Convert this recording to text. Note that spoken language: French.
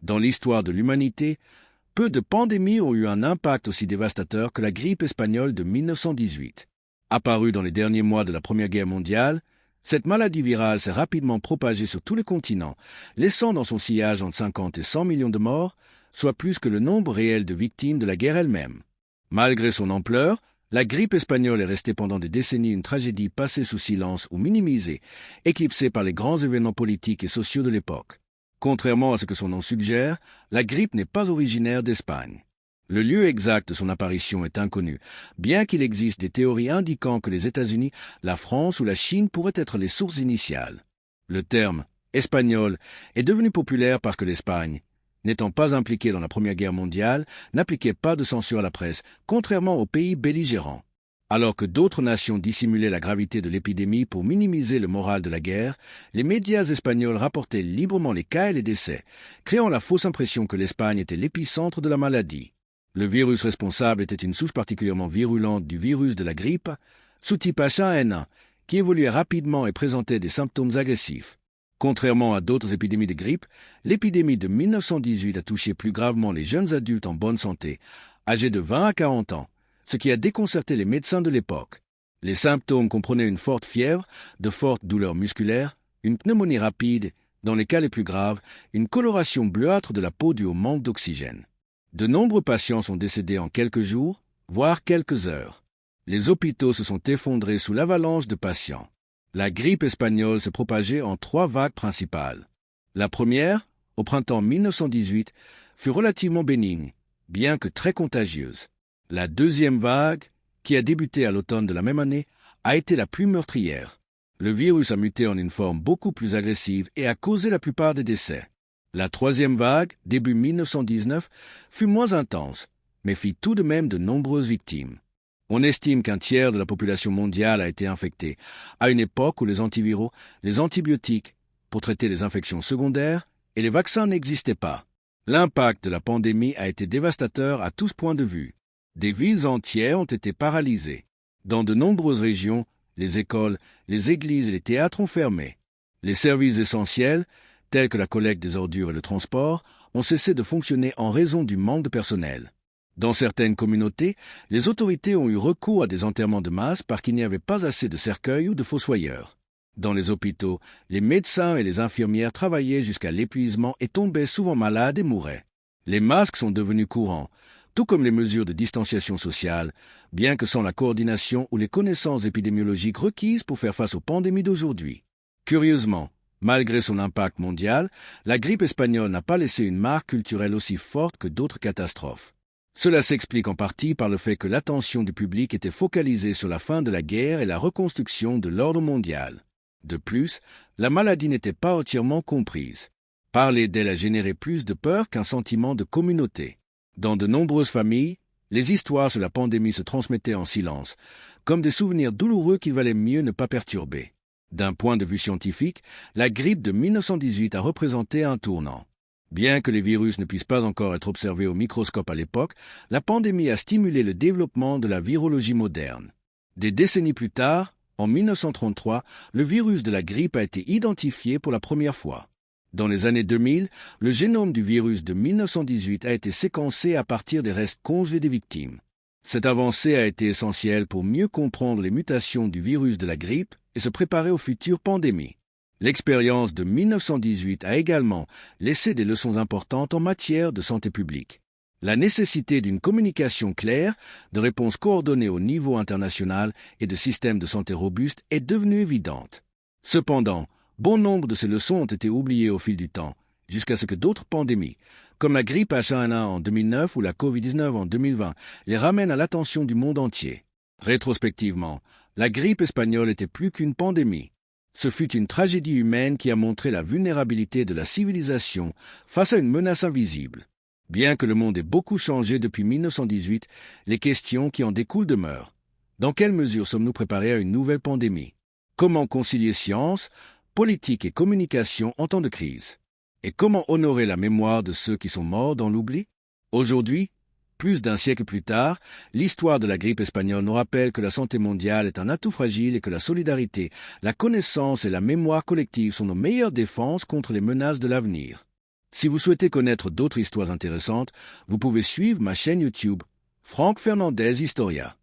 Dans l'histoire de l'humanité, peu de pandémies ont eu un impact aussi dévastateur que la grippe espagnole de 1918. Apparue dans les derniers mois de la Première Guerre mondiale, cette maladie virale s'est rapidement propagée sur tous les continents, laissant dans son sillage entre 50 et 100 millions de morts, soit plus que le nombre réel de victimes de la guerre elle-même. Malgré son ampleur, la grippe espagnole est restée pendant des décennies une tragédie passée sous silence ou minimisée, éclipsée par les grands événements politiques et sociaux de l'époque. Contrairement à ce que son nom suggère, la grippe n'est pas originaire d'Espagne. Le lieu exact de son apparition est inconnu, bien qu'il existe des théories indiquant que les États-Unis, la France ou la Chine pourraient être les sources initiales. Le terme « espagnol » est devenu populaire parce que l'Espagne, n'étant pas impliquée dans la Première Guerre mondiale, n'appliquait pas de censure à la presse, contrairement aux pays belligérants. Alors que d'autres nations dissimulaient la gravité de l'épidémie pour minimiser le moral de la guerre, les médias espagnols rapportaient librement les cas et les décès, créant la fausse impression que l'Espagne était l'épicentre de la maladie. Le virus responsable était une souche particulièrement virulente du virus de la grippe, sous-type H1N1, qui évoluait rapidement et présentait des symptômes agressifs. Contrairement à d'autres épidémies de grippe, l'épidémie de 1918 a touché plus gravement les jeunes adultes en bonne santé, âgés de 20 à 40 ans, ce qui a déconcerté les médecins de l'époque. Les symptômes comprenaient une forte fièvre, de fortes douleurs musculaires, une pneumonie rapide, dans les cas les plus graves, une coloration bleuâtre de la peau due au manque d'oxygène. De nombreux patients sont décédés en quelques jours, voire quelques heures. Les hôpitaux se sont effondrés sous l'avalanche de patients. La grippe espagnole s'est propagée en 3 vagues principales. La première, au printemps 1918, fut relativement bénigne, bien que très contagieuse. La deuxième vague, qui a débuté à l'automne de la même année, a été la plus meurtrière. Le virus a muté en une forme beaucoup plus agressive et a causé la plupart des décès. La troisième vague, début 1919, fut moins intense, mais fit tout de même de nombreuses victimes. On estime qu'un tiers de la population mondiale a été infectée, à une époque où les antiviraux, les antibiotiques, pour traiter les infections secondaires, et les vaccins n'existaient pas. L'impact de la pandémie a été dévastateur à tous points de vue. Des villes entières ont été paralysées. Dans de nombreuses régions, les écoles, les églises et les théâtres ont fermé. Les services essentiels, tels que la collecte des ordures et le transport, ont cessé de fonctionner en raison du manque de personnel. Dans certaines communautés, les autorités ont eu recours à des enterrements de masse parce qu'il n'y avait pas assez de cercueils ou de fossoyeurs. Dans les hôpitaux, les médecins et les infirmières travaillaient jusqu'à l'épuisement et tombaient souvent malades et mouraient. Les masques sont devenus courants, tout comme les mesures de distanciation sociale, bien que sans la coordination ou les connaissances épidémiologiques requises pour faire face aux pandémies d'aujourd'hui. Curieusement, malgré son impact mondial, la grippe espagnole n'a pas laissé une marque culturelle aussi forte que d'autres catastrophes. Cela s'explique en partie par le fait que l'attention du public était focalisée sur la fin de la guerre et la reconstruction de l'ordre mondial. De plus, la maladie n'était pas entièrement comprise. Parler d'elle a généré plus de peur qu'un sentiment de communauté. Dans de nombreuses familles, les histoires sur la pandémie se transmettaient en silence, comme des souvenirs douloureux qu'il valait mieux ne pas perturber. D'un point de vue scientifique, la grippe de 1918 a représenté un tournant. Bien que les virus ne puissent pas encore être observés au microscope à l'époque, la pandémie a stimulé le développement de la virologie moderne. Des décennies plus tard, en 1933, le virus de la grippe a été identifié pour la première fois. Dans les années 2000, le génome du virus de 1918 a été séquencé à partir des restes congelés des victimes. Cette avancée a été essentielle pour mieux comprendre les mutations du virus de la grippe et se préparer aux futures pandémies. L'expérience de 1918 a également laissé des leçons importantes en matière de santé publique. La nécessité d'une communication claire, de réponses coordonnées au niveau international et de systèmes de santé robustes est devenue évidente. Cependant, bon nombre de ces leçons ont été oubliées au fil du temps, jusqu'à ce que d'autres pandémies, comme la grippe H1N1 en 2009 ou la Covid-19 en 2020, les ramènent à l'attention du monde entier. Rétrospectivement, la grippe espagnole était plus qu'une pandémie. Ce fut une tragédie humaine qui a montré la vulnérabilité de la civilisation face à une menace invisible. Bien que le monde ait beaucoup changé depuis 1918, les questions qui en découlent demeurent. Dans quelle mesure sommes-nous préparés à une nouvelle pandémie? Comment concilier science, politique et communication en temps de crise? Et comment honorer la mémoire de ceux qui sont morts dans l'oubli? Aujourd'hui, plus d'un siècle plus tard, l'histoire de la grippe espagnole nous rappelle que la santé mondiale est un atout fragile et que la solidarité, la connaissance et la mémoire collective sont nos meilleures défenses contre les menaces de l'avenir. Si vous souhaitez connaître d'autres histoires intéressantes, vous pouvez suivre ma chaîne YouTube, Franck Fernandez Historia.